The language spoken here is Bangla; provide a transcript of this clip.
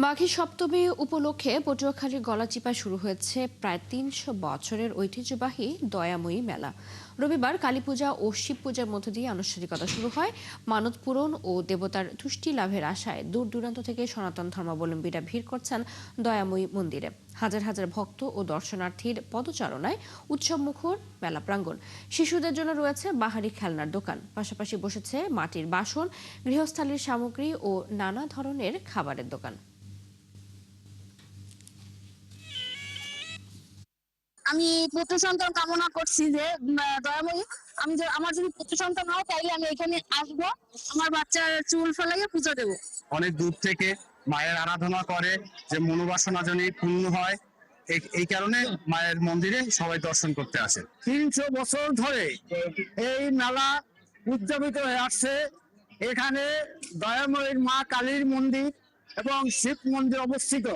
মাঘী সপ্তমী উপলক্ষে পটুয়াখালীর গলাচিপায় শুরু হয়েছে প্রায় ৩০০ বছরের ঐতিহ্যবাহী দয়াময়ী মেলা। রবিবার কালীপূজা ও শিব পূজার মধ্য দিয়ে আনুষ্ঠানিকতা শুরু হয়। মানত পূরণ ও দেবতার তুষ্টি লাভের আশায় দূর দূরান্ত থেকে সনাতন ধর্মাবলম্বীরা ভিড় করছেন দয়াময়ী মন্দিরে। হাজার হাজার ভক্ত ও দর্শনার্থীর পদচারণায় উৎসবমুখর মেলা প্রাঙ্গণ। শিশুদের জন্য রয়েছে বাহারি খেলনার দোকান, পাশাপাশি বসেছে মাটির বাসন, গৃহস্থালির সামগ্রী ও নানা ধরনের খাবারের দোকান। আমি পুত্র সন্তান কামনা করছি যে দয়াময়ী, আমার যদি পুত্র সন্তান হয় তাইলে আমি এখানে আসবো, আমার বাচ্চার চুল ফেলাইয়ে পুজো দেবো। অনেক দূর থেকে মায়ের আরাধনা করে যে মনোবাসনা যেন পূর্ণ হয়, এই কারণে মায়ের মন্দিরে সবাই দর্শন করতে আসে। 300 বছর ধরে এই মেলা উদযাপিত হয়ে আসছে। এখানে দয়াময়ীর মা কালীর মন্দির এবং শিব মন্দির অবস্থিত।